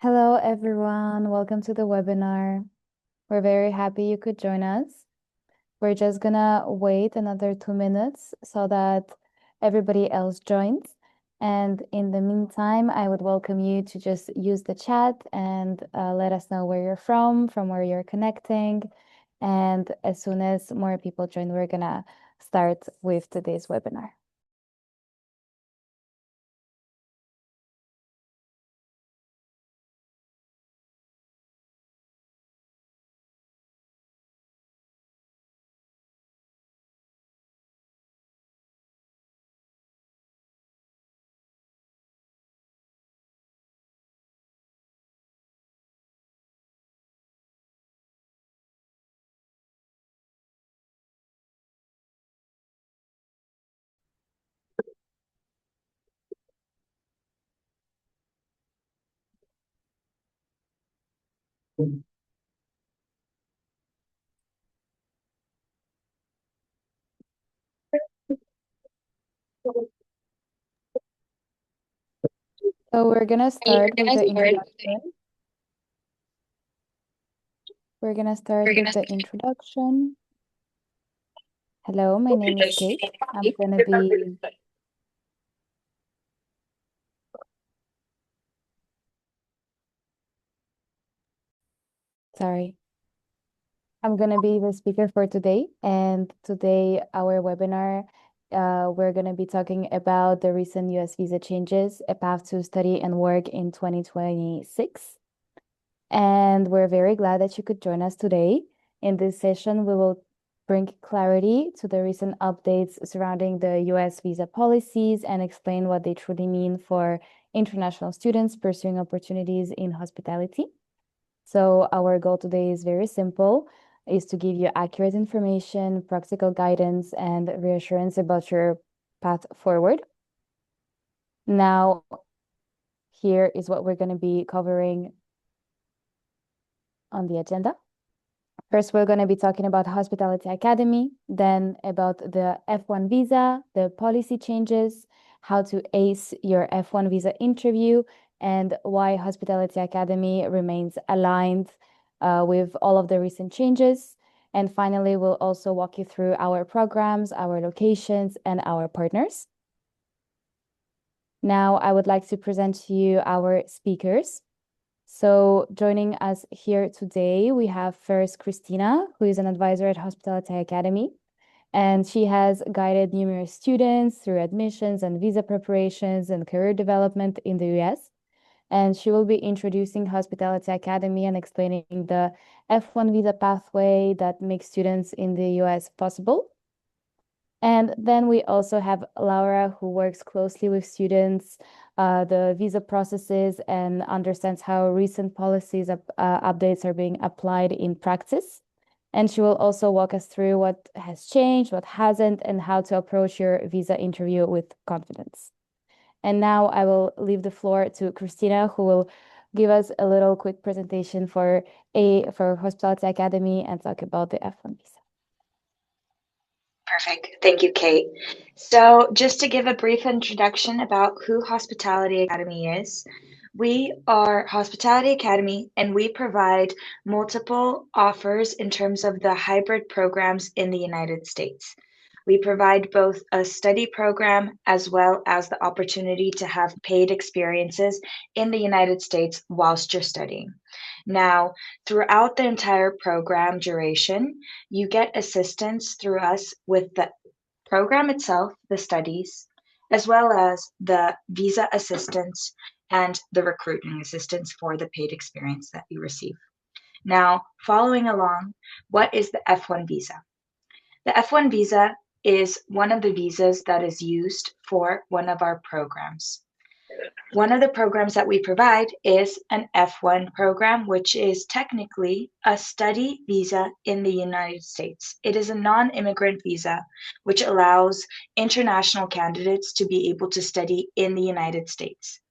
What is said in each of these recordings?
Hello, everyone. Welcome to the webinar. We're very happy you could join us. We're just gonna wait another 2 minutes so that everybody else joins. And in the meantime, I would welcome you to just use the chat and let us know where you're from where you're connecting. And as soon as more people join, we're gonna start with today's webinar. So we're gonna start with the introduction. We're gonna start with the introduction. Hello, my name is Kate. I'm gonna be sorry. I'm gonna be the speaker for today, and today our webinar, we're gonna be talking about the recent U.S. visa changes, a path to study and work in 2026. And we're very glad that you could join us today. In this session, we will bring clarity to the recent updates surrounding the U.S. visa policies and explain what they truly mean for international students pursuing opportunities in hospitality. So our goal today is very simple, is to give you accurate information, practical guidance, and reassurance about your path forward. Now, here is what we're going to be covering on the agenda. First, we're going to be talking about Hospitality Academy, then about the F1 visa, the policy changes, how to ace your F1 visa interview, and why Hospitality Academy remains aligned with all of the recent changes. And finally, we'll also walk you through our programs, our locations, and our partners. Now, I would like to present to you our speakers. So joining us here today, we have first Christina, who is an advisor at Hospitality Academy, and she has guided numerous students through admissions and visa preparations and career development in the US. And she will be introducing Hospitality Academy and explaining the F1 visa pathway that makes students in the US possible. And then we also have Laura, who works closely with students, the visa processes, and understands how recent policies updates are being applied in practice. And she will also walk us through what has changed, what hasn't, and how to approach your visa interview with confidence. And now I will leave the floor to Christina, who will give us a little quick presentation for Hospitality Academy and talk about the F1 visa. Perfect. Thank you, Kate. So just to give a brief introduction about who Hospitality Academy is, we are Hospitality Academy and we provide multiple offers in terms of the hybrid programs in the United States. We provide both a study program as well as the opportunity to have paid experiences in the United States whilst you're studying. Now, throughout the entire program duration, you get assistance through us with the program itself, the studies, as well as the visa assistance and the recruiting assistance for the paid experience that you receive. Now, following along, what is the F1 visa? The F1 visa is one of the visas that is used for one of our programs. One of the programs that we provide is an F1 program, which is technically a study visa in the United States. It is a non-immigrant visa, which allows international candidates to be able to study in the United States.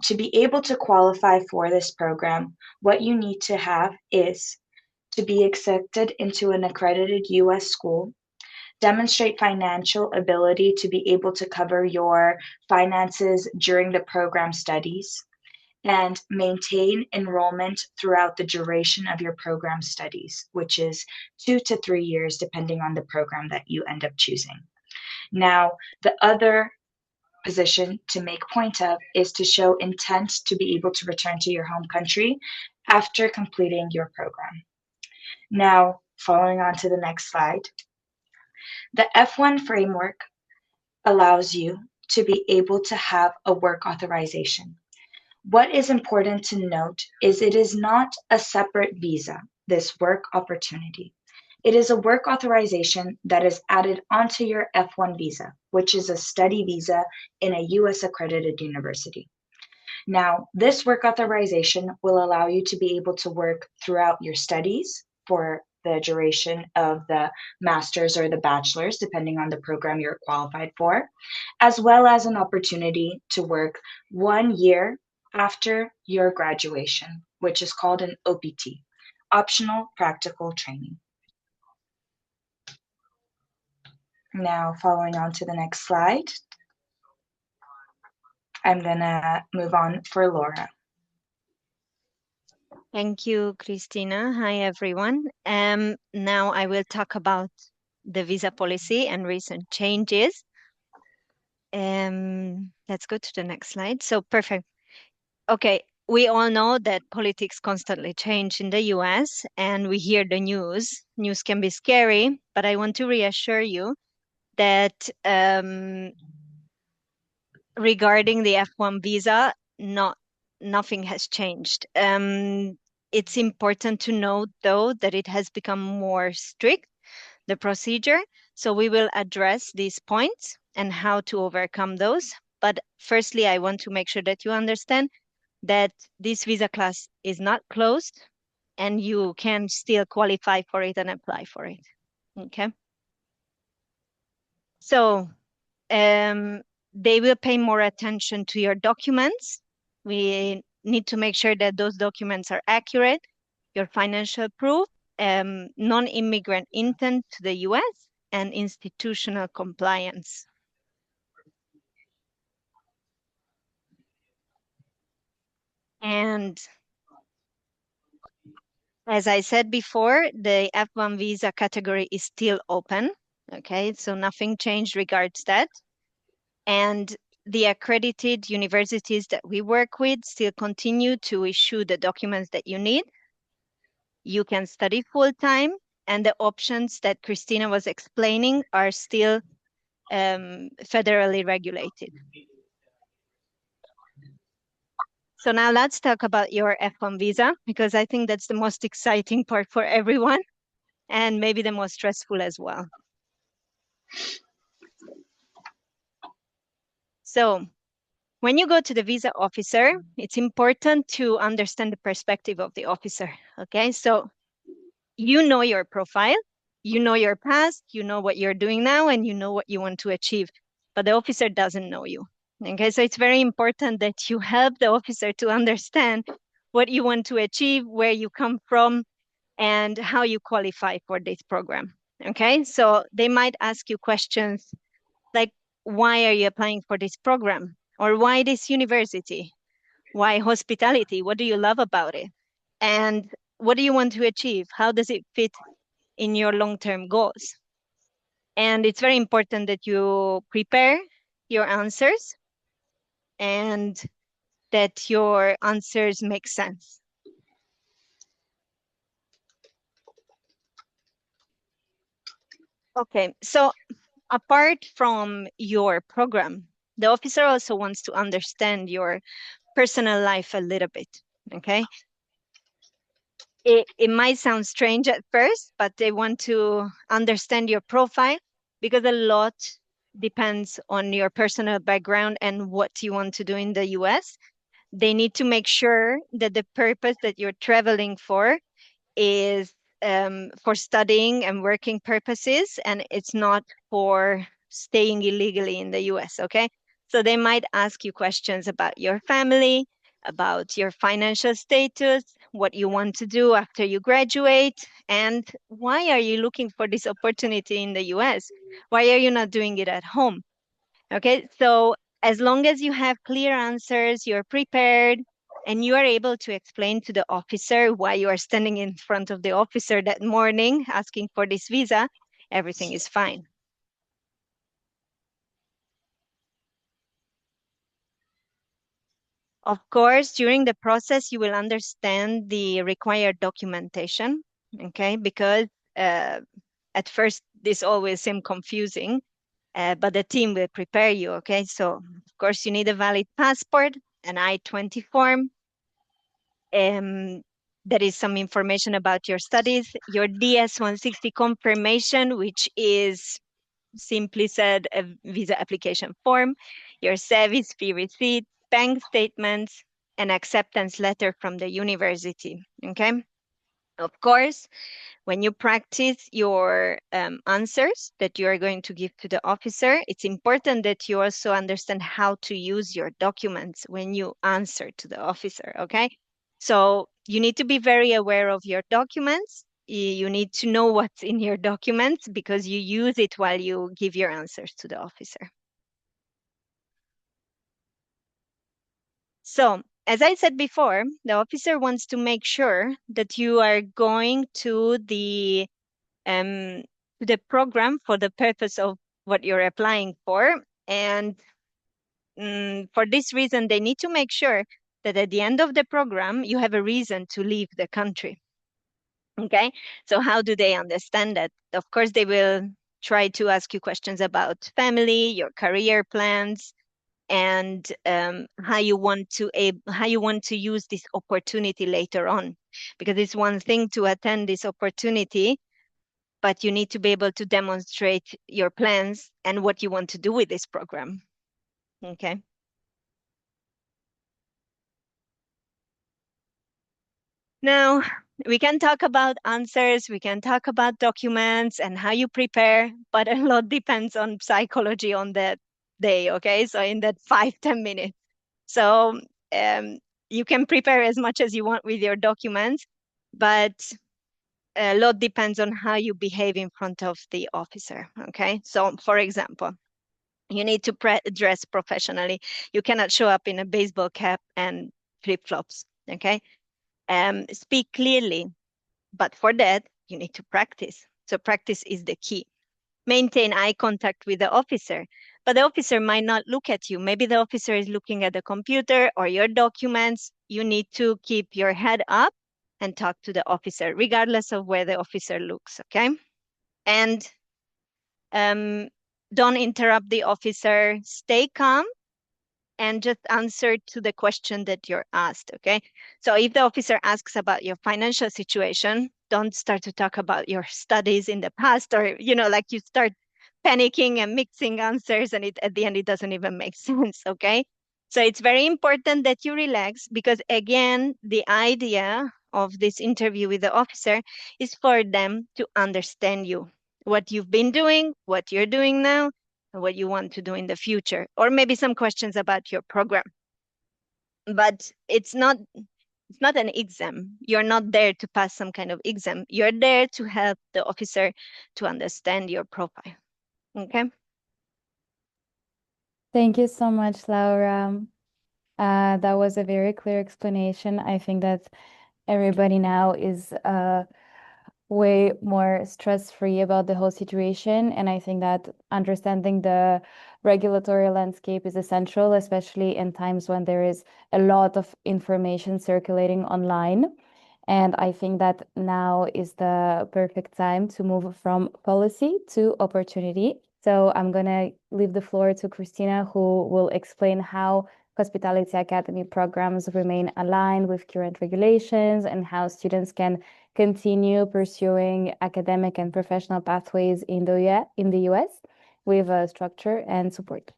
To be able to qualify for this program, what you need to have is to be accepted into an accredited US school, demonstrate financial ability to be able to cover your finances during the program studies, and maintain enrollment throughout the duration of your program studies, which is 2 to 3 years, depending on the program that you end up choosing. Now, the other position to make point of is to show intent to be able to return to your home country after completing your program. Now, following on to the next slide, the F1 framework allows you to be able to have a work authorization. What is important to note is it is not a separate visa, this work opportunity. It is a work authorization that is added onto your F1 visa, which is a study visa in a US accredited university. Now, this work authorization will allow you to be able to work throughout your studies for the duration of the master's or the bachelor's, depending on the program you're qualified for, as well as an opportunity to work 1 year after your graduation, which is called an OPT, optional practical training. Now, following on to the next slide, I'm gonna move on for Laura. Thank you, Christina. Hi, everyone. Now I will talk about the visa policy and recent changes. Let's go to the next slide. So perfect. Okay, we all know that politics constantly change in the US and we hear the news. News can be scary, but I want to reassure you that regarding the F1 visa, nothing has changed. It's important to note, though, that it has become more strict, the procedure. So we will address these points and how to overcome those. But firstly, I want to make sure that you understand that this visa class is not closed and you can still qualify for it and apply for it. Okay. So they will pay more attention to your documents. We need to make sure that those documents are accurate, your financial proof, non-immigrant intent to the US, and institutional compliance. And as I said before, the F1 visa category is still open. Okay, so nothing changed regards that. And the accredited universities that we work with still continue to issue the documents that you need. You can study full-time, and the options that Christina was explaining are still federally regulated. So now let's talk about your F1 visa, because I think that's the most exciting part for everyone and maybe the most stressful as well. So when you go to the visa officer, it's important to understand the perspective of the officer, okay? So you know your profile, you know your past, you know what you're doing now, and you know what you want to achieve, but the officer doesn't know you, okay? So it's very important that you help the officer to understand what you want to achieve, where you come from, and how you qualify for this program, okay? So they might ask you questions like, why are you applying for this program? Or why this university? Why hospitality? What do you love about it? And what do you want to achieve? How does it fit in your long-term goals? And it's very important that you prepare your answers and that your answers make sense. Okay, so apart from your program, the officer also wants to understand your personal life a little bit, okay? It might sound strange at first, but they want to understand your profile because a lot depends on your personal background and what you want to do in the US. They need to make sure that the purpose that you're traveling for is for studying and working purposes, and it's not for staying illegally in the US, okay? So they might ask you questions about your family, about your financial status, what you want to do after you graduate, and why are you looking for this opportunity in the US? Why are you not doing it at home? Okay, so as long as you have clear answers, you're prepared, and you are able to explain to the officer why you are standing in front of the officer that morning asking for this visa, everything is fine. Of course, during the process, you will understand the required documentation, okay? Because at first, this always seems confusing, but the team will prepare you, okay? So, of course, you need a valid passport, an I-20 form. There is some information about your studies, your DS-160 confirmation, which is simply said a visa application form, your service fee receipt, bank statements, an acceptance letter from the university, okay? Of course, when you practice your answers that you are going to give to the officer, it's important that you also understand how to use your documents when you answer to the officer, okay? So you need to be very aware of your documents. You need to know what's in your documents because you use it while you give your answers to the officer. So, as I said before, the officer wants to make sure that you are going to the program for the purpose of what you're applying for. And for this reason, they need to make sure that at the end of the program, you have a reason to leave the country. Okay, so how do they understand that? Of course, they will try to ask you questions about family, your career plans, and how you want to use this opportunity later on. Because it's one thing to attend this opportunity, but you need to be able to demonstrate your plans and what you want to do with this program. Okay. Now, we can talk about answers, we can talk about documents and how you prepare, but a lot depends on psychology on that day, okay? So in that 5-10 minutes. So you can prepare as much as you want with your documents, but a lot depends on how you behave in front of the officer, okay? So for example, you need to dress professionally. You cannot show up in a baseball cap and flip-flops, okay? Speak clearly, but for that, you need to practice. So practice is the key. Maintain eye contact with the officer, but the officer might not look at you. Maybe the officer is looking at the computer or your documents. You need to keep your head up and talk to the officer, regardless of where the officer looks, okay? And don't interrupt the officer. Stay calm and just answer to the question that you're asked, okay? So if the officer asks about your financial situation, don't start to talk about your studies in the past, or, like you start panicking and mixing answers, and at the end, it doesn't even make sense, okay? So it's very important that you relax, because again, the idea of this interview with the officer is for them to understand you, what you've been doing, what you're doing now, and what you want to do in the future, or maybe some questions about your program. But it's not an exam. You're not there to pass some kind of exam. You're there to help the officer to understand your profile. Okay? Thank you so much, Laura. That was a very clear explanation. I think that everybody now is way more stress-free about the whole situation. And I think that understanding the regulatory landscape is essential, especially in times when there is a lot of information circulating online. And I think that now is the perfect time to move from policy to opportunity. So I'm going to leave the floor to Christina, who will explain how Hospitality Academy programs remain aligned with current regulations and how students can continue pursuing academic and professional pathways in the US with structure and support.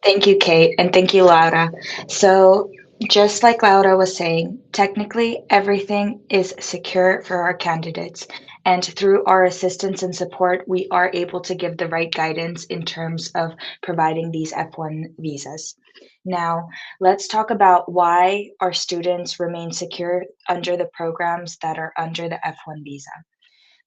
Thank you, Kate, and thank you, Laura. So just like Laura was saying, technically everything is secure for our candidates. And through our assistance and support, we are able to give the right guidance in terms of providing these F1 visas. Now, let's talk about why our students remain secure under the programs that are under the F1 visa.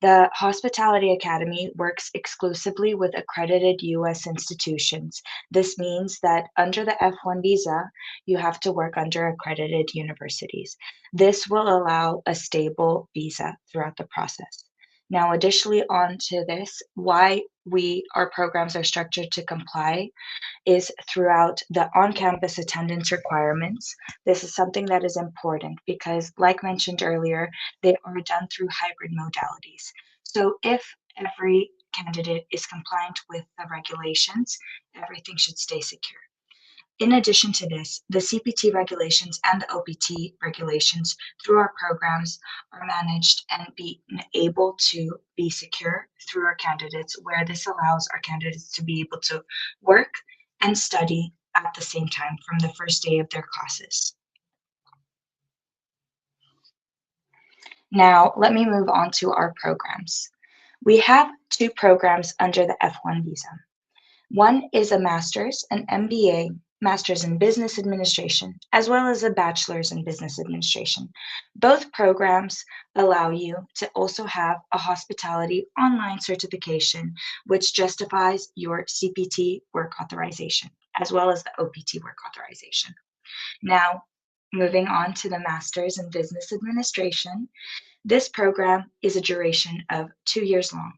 The Hospitality Academy works exclusively with accredited U.S. institutions. This means that under the F1 visa, you have to work under accredited universities. This will allow a stable visa throughout the process. Now, additionally onto this, why our programs are structured to comply is throughout the on-campus attendance requirements. This is something that is important because, like mentioned earlier, they are done through hybrid modalities. So if every candidate is compliant with the regulations, everything should stay secure. In addition to this, the CPT regulations and the OPT regulations through our programs are managed and be able to be secure through our candidates, where this allows our candidates to be able to work and study at the same time from the first day of their classes. Now, let me move on to our programs. We have two programs under the F1 visa. One is a master's, an MBA, Master's in Business Administration, as well as a Bachelor's in Business Administration. Both programs allow you to also have a hospitality online certification, which justifies your CPT work authorization, as well as the OPT work authorization. Now, moving on to the Master's in Business Administration, this program is a duration of 2 years long.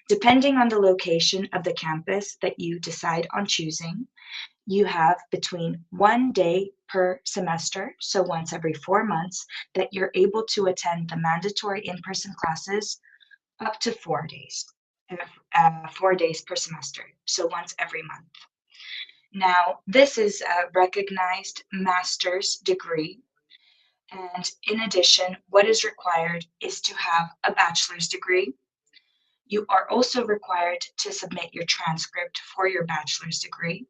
Depending on the location of the campus that you decide on choosing, you have between 1 day per semester, so once every 4 months, that you're able to attend the mandatory in-person classes, up to 4 days, 4 days per semester, so once every month. Now, this is a recognized master's degree, and in addition, what is required is to have a bachelor's degree. You are also required to submit your transcript for your bachelor's degree.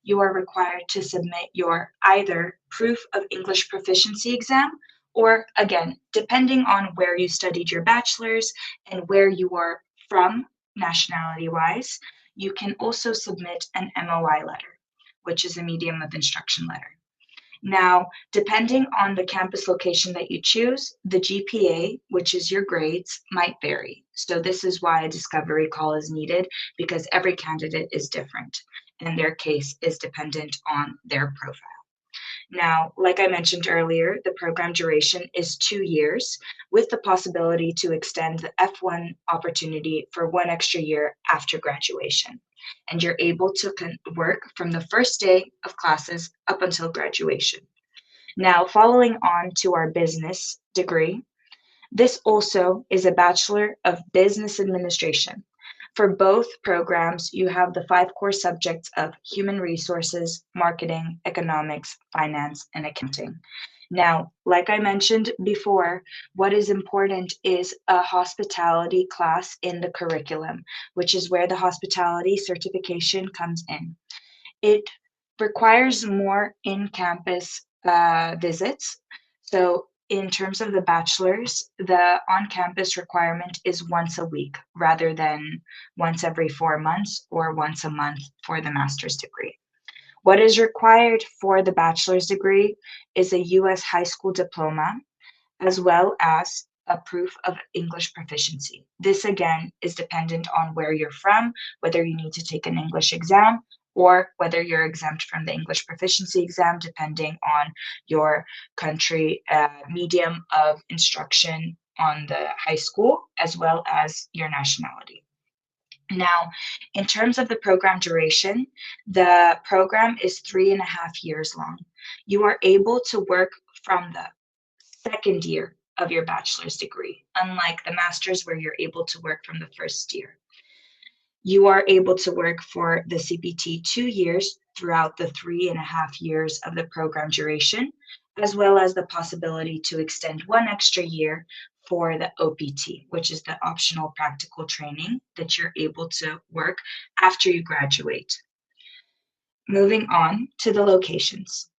You are required to submit your either proof of English proficiency exam, or again, depending on where you studied your bachelor's and where you are from nationality-wise, you can also submit an MOI letter, which is a medium of instruction letter. Now, depending on the campus location that you choose, the GPA, which is your grades, might vary. So this is why a discovery call is needed, because every candidate is different and their case is dependent on their profile. Now, like I mentioned earlier, the program duration is 2 years with the possibility to extend the F1 opportunity for 1 extra year after graduation. And you're able to work from the first day of classes up until graduation. Now, following on to our business degree, this also is a Bachelor of Business Administration. For both programs, you have the 5 core subjects of human resources, marketing, economics, finance, and accounting. Now, like I mentioned before, what is important is a hospitality class in the curriculum, which is where the hospitality certification comes in. It requires more in-campus visits. So in terms of the bachelor's, the on-campus requirement is once a week rather than once every 4 months or once a month for the master's degree. What is required for the bachelor's degree is a U.S. high school diploma, as well as a proof of English proficiency. This again is dependent on where you're from, whether you need to take an English exam, or whether you're exempt from the English proficiency exam, depending on your country medium of instruction on the high school, as well as your nationality. Now, in terms of the program duration, the program is 3.5 years long. You are able to work from the second year of your bachelor's degree, unlike the master's where you're able to work from the first year. You are able to work for the CPT 2 years throughout the 3.5 years of the program duration, as well as the possibility to extend 1 extra year for the OPT, which is the optional practical training that you're able to work after you graduate. Moving on to the locations.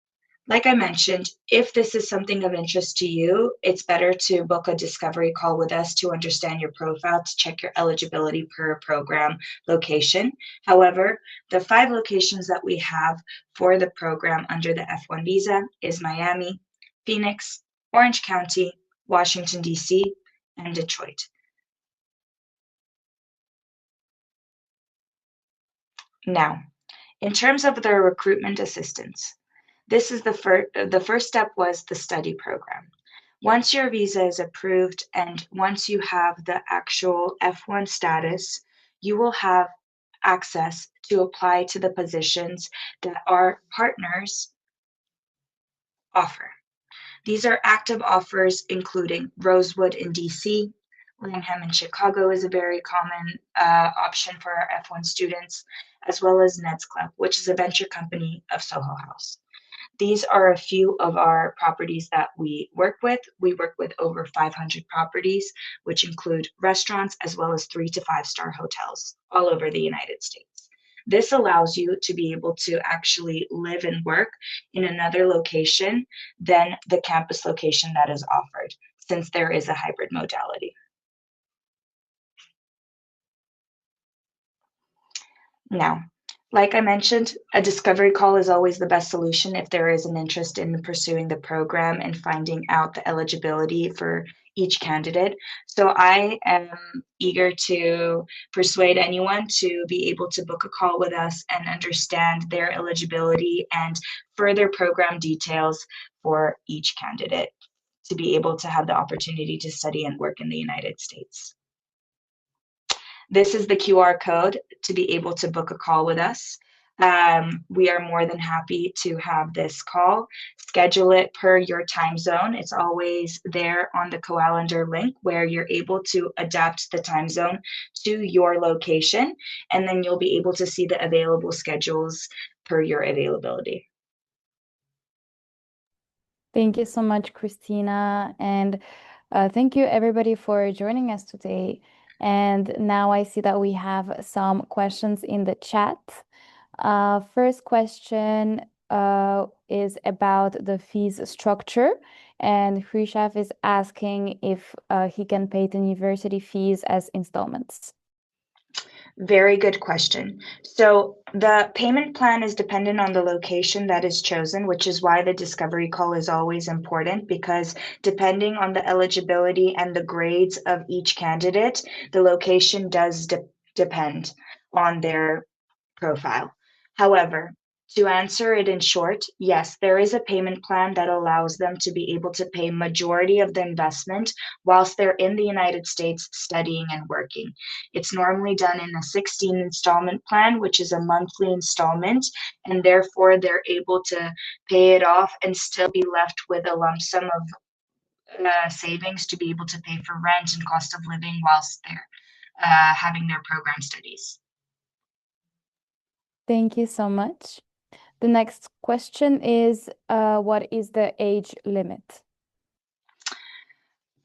Like I mentioned, if this is something of interest to you, it's better to book a discovery call with us to understand your profile, to check your eligibility per program location. However, the 5 locations that we have for the program under the F1 visa is Miami, Phoenix, Orange County, Washington, D.C., and Detroit. Now, in terms of the recruitment assistance, this is the first step was the study program. Once your visa is approved and once you have the actual F1 status, you will have access to apply to the positions that our partners offer. These are active offers including Rosewood in DC, Langham in Chicago is a very common option for our F1 students, as well as Ned's Club, which is a venture company of Soho House. These are a few of our properties that we work with. We work with over 500 properties, which include restaurants as well as 3 to 5-star hotels all over the United States. This allows you to be able to actually live and work in another location than the campus location that is offered, since there is a hybrid modality. Now, like I mentioned, a discovery call is always the best solution if there is an interest in pursuing the program and finding out the eligibility for each candidate. So I am eager to persuade anyone to be able to book a call with us and understand their eligibility and further program details for each candidate to be able to have the opportunity to study and work in the United States. This is the QR code to be able to book a call with us. We are more than happy to have this call. Schedule it per your time zone. It's always there on the Calendar link where you're able to adapt the time zone to your location, and then you'll be able to see the available schedules per your availability. Thank you so much, Christina. And thank you, everybody, for joining us today. And now I see that we have some questions in the chat. First question is about the fees structure. And Hrishav is asking if he can pay the university fees as installments. Very good question. So the payment plan is dependent on the location that is chosen, which is why the discovery call is always important, because depending on the eligibility and the grades of each candidate, the location does depend on their profile. However, to answer it in short, yes, there is a payment plan that allows them to be able to pay majority of the investment whilst they're in the United States studying and working. It's normally done in a 16 installment plan, which is a monthly installment, and therefore they're able to pay it off and still be left with a lump sum of savings to be able to pay for rent and cost of living whilst they're having their program studies. Thank you so much. The next question is, what is the age limit?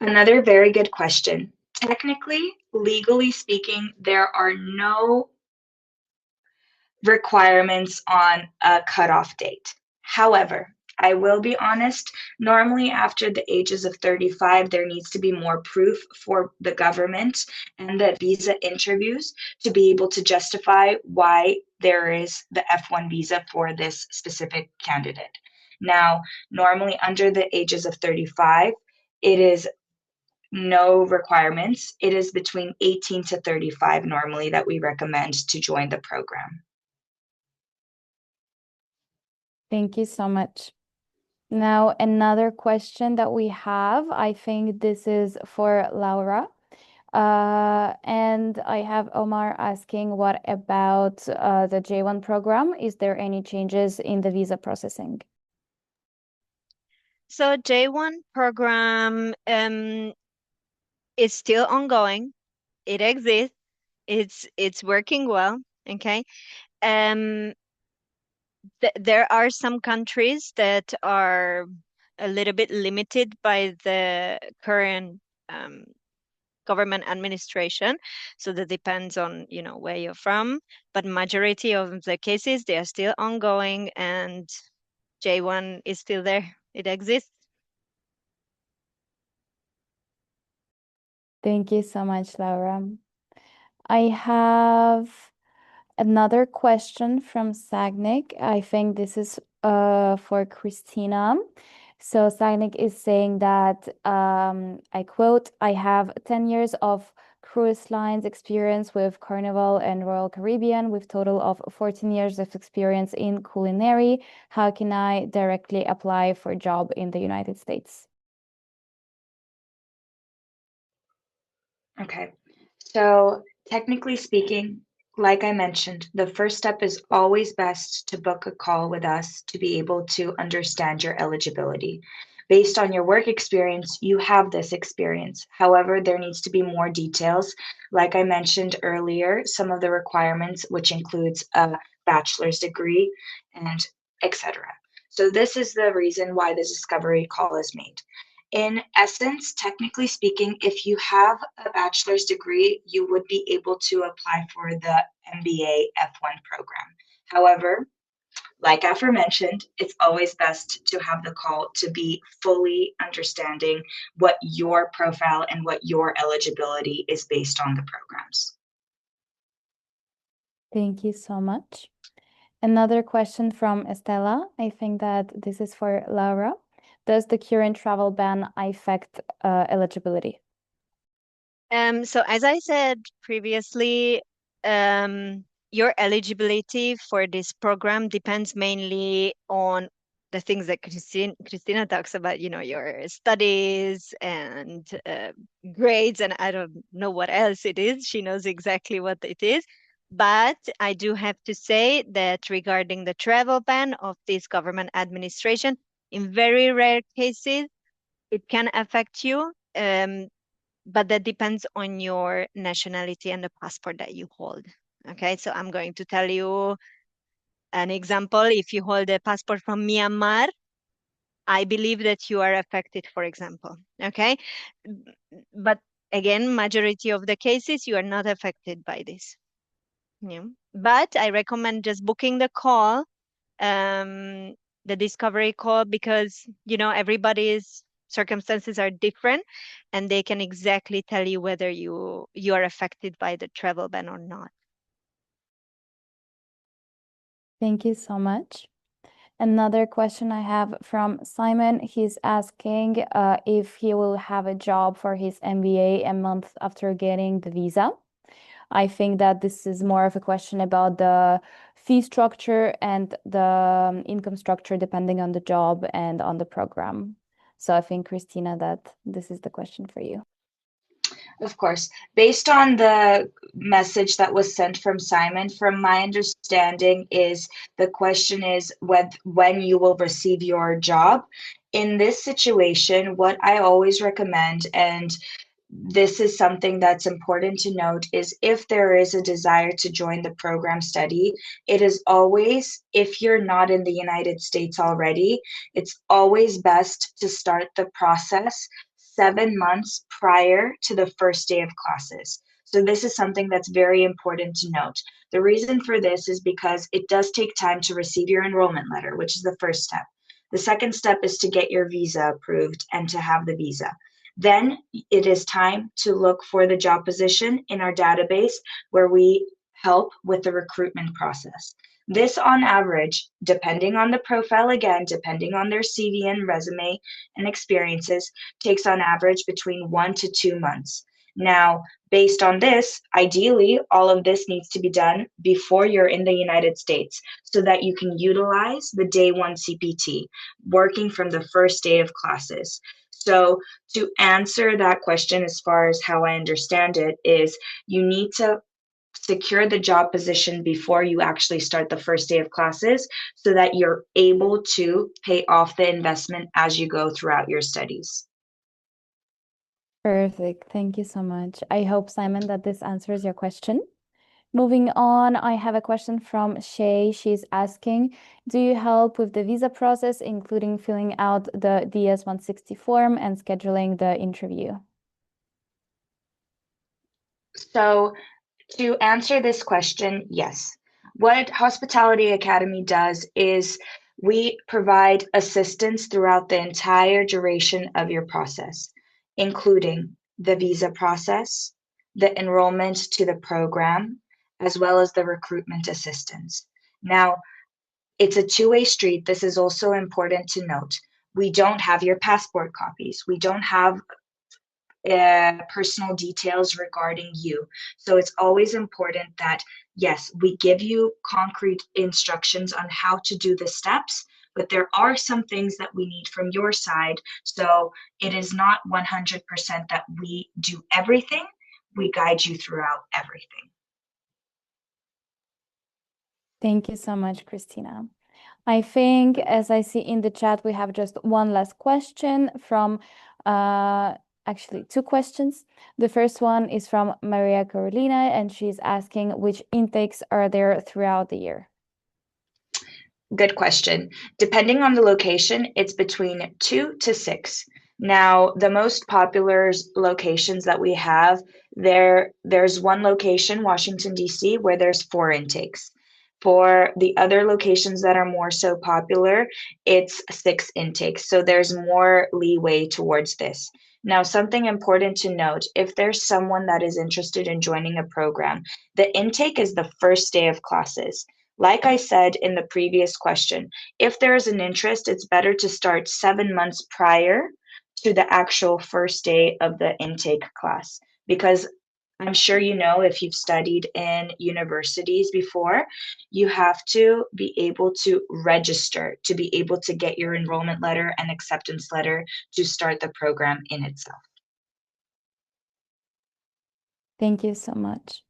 Another very good question. Technically, legally speaking, there are no requirements on a cutoff date. However, I will be honest, normally after the ages of 35, there needs to be more proof for the government and the visa interviews to be able to justify why there is the F1 visa for this specific candidate. Now, normally under the ages of 35, it is no requirements. It is between 18 to 35 normally that we recommend to join the program. Thank you so much. Now, another question that we have, I think this is for Laura. And I have Omar asking, what about the J1 program? Is there any changes in the visa processing? So J1 program is still ongoing. It exists. It's working well. Okay. There are some countries that are a little bit limited by the current government administration, so that depends on where you're from. But majority of the cases, they are still ongoing, and J1 is still there. It exists. Thank you so much, Laura. I have another question from Sagnik. I think this is for Christina. So Sagnik is saying that, I quote, I have 10 years of cruise lines experience with Carnival and Royal Caribbean with total of 14 years of experience in culinary. How can I directly apply for a job in the United States? Okay, so technically speaking, like I mentioned, the first step is always best to book a call with us to be able to understand your eligibility. Based on your work experience, you have this experience. However, there needs to be more details. Like I mentioned earlier, some of the requirements, which includes a bachelor's degree and etc. So this is the reason why the discovery call is made. In essence, technically speaking, if you have a bachelor's degree, you would be able to apply for the MBA F1 program. However, like aforementioned, it's always best to have the call to be fully understanding what your profile and what your eligibility is based on the programs. Thank you so much. Another question from Estella. I think that this is for Laura. Does the current travel ban affect eligibility? So as I said previously, your eligibility for this program depends mainly on the things that Christina talks about, your studies and grades, and I don't know what else it is. She knows exactly what it is. But I do have to say that regarding the travel ban of this government administration, in very rare cases, it can affect you. But that depends on your nationality and the passport that you hold. Okay, so I'm going to tell you an example. If you hold a passport from Myanmar, I believe that you are affected, for example. Okay, but again, majority of the cases, you are not affected by this. Yeah. But I recommend just booking the call, the discovery call, because everybody's circumstances are different, and they can exactly tell you whether you are affected by the travel ban or not. Thank you so much. Another question I have from Simon. He's asking if he will have a job for his MBA a month after getting the visa. I think that this is more of a question about the fee structure and the income structure depending on the job and on the program. So I think, Christina, that this is the question for you. Of course. Based on the message that was sent from Simon, from my understanding is the question is when you will receive your job. In this situation, what I always recommend, and this is something that's important to note, is if there is a desire to join the program study, it is always, if you're not in the United States already, it's always best to start the process 7 months prior to the first day of classes. So this is something that's very important to note. The reason for this is because it does take time to receive your enrollment letter, which is the first step. The second step is to get your visa approved and to have the visa. Then it is time to look for the job position in our database where we help with the recruitment process. This on average, depending on the profile again, depending on their CV and resume and experiences, takes on average between 1 to 2 months. Now, based on this, ideally, all of this needs to be done before you're in the United States so that you can utilize the day one CPT, working from the first day of classes. So to answer that question, as far as how I understand it, is you need to secure the job position before you actually start the first day of classes so that you're able to pay off the investment as you go throughout your studies. Perfect. Thank you so much. I hope, Simon, that this answers your question. Moving on, I have a question from Shay. She's asking, do you help with the visa process, including filling out the DS-160 form and scheduling the interview? So to answer this question, yes. What Hospitality Academy does is we provide assistance throughout the entire duration of your process, including the visa process, the enrollment to the program, as well as the recruitment assistance. Now, it's a two-way street. This is also important to note. We don't have your passport copies. We don't have personal details regarding you. So it's always important that, yes, we give you concrete instructions on how to do the steps, but there are some things that we need from your side. So it is not 100% that we do everything. We guide you throughout everything. Thank you so much, Christina. I think, as I see in the chat, we have just one last question from, actually two questions. The first one is from Maria Carolina, and she's asking which intakes are there throughout the year? Good question. Depending on the location, it's between 2 to 6. Now, the most popular locations that we have, there's one location, Washington, D.C., where there's 4 intakes. For the other locations that are more so popular, it's 6 intakes. So there's more leeway towards this. Now, something important to note, if there's someone that is interested in joining a program, the intake is the first day of classes. Like I said in the previous question, if there is an interest, it's better to start 7 months prior to the actual first day of the intake class, because I'm sure you know, if you've studied in universities before, you have to be able to register to be able to get your enrollment letter and acceptance letter to start the program in itself. Thank you so much.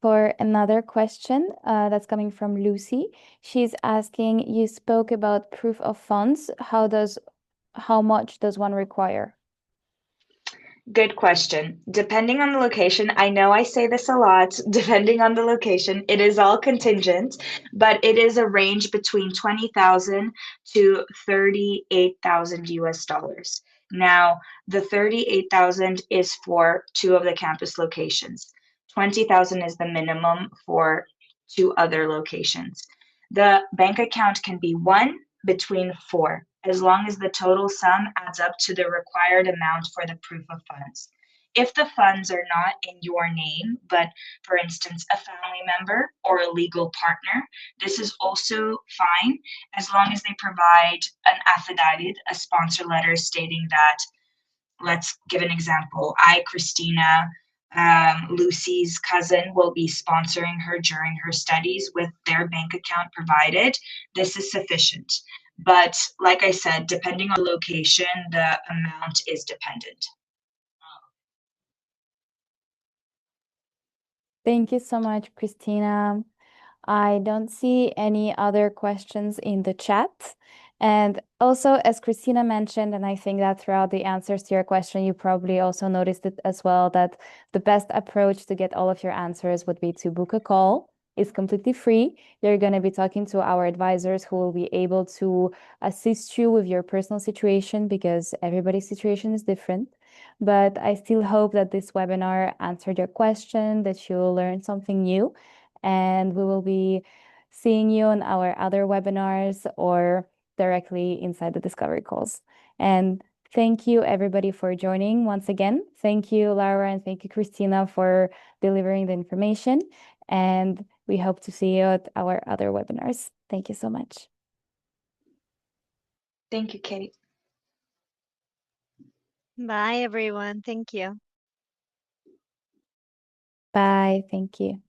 For another question that's coming from Lucy, she's asking, you spoke about proof of funds. How much does one require? Good question. Depending on the location, I know I say this a lot, depending on the location, it is all contingent, but it is a range between 20,000 to 38,000 US dollars. Now, the 38,000 is for 2 of the campus locations. 20,000 is the minimum for 2 other locations. The bank account can be 1 between 4, as long as the total sum adds up to the required amount for the proof of funds. If the funds are not in your name, but for instance, a family member or a legal partner, this is also fine, as long as they provide an affidavit, a sponsor letter stating that, let's give an example, I, Christina, Lucy's cousin, will be sponsoring her during her studies with their bank account provided. This is sufficient. But like I said, depending on location, the amount is dependent. Thank you so much, Christina. I don't see any other questions in the chat. And also, as Christina mentioned, and I think that throughout the answers to your question, you probably also noticed it as well, that the best approach to get all of your answers would be to book a call. It's completely free. You're going to be talking to our advisors who will be able to assist you with your personal situation, because everybody's situation is different. But I still hope that this webinar answered your question, that you'll learn something new, and we will be seeing you on our other webinars or directly inside the discovery calls. And thank you everybody for joining once again. Thank you, Laura, and thank you, Christina, for delivering the information. And we hope to see you at our other webinars. Thank you so much. Thank you, Kate. Bye, everyone. Thank you. Bye. Thank you.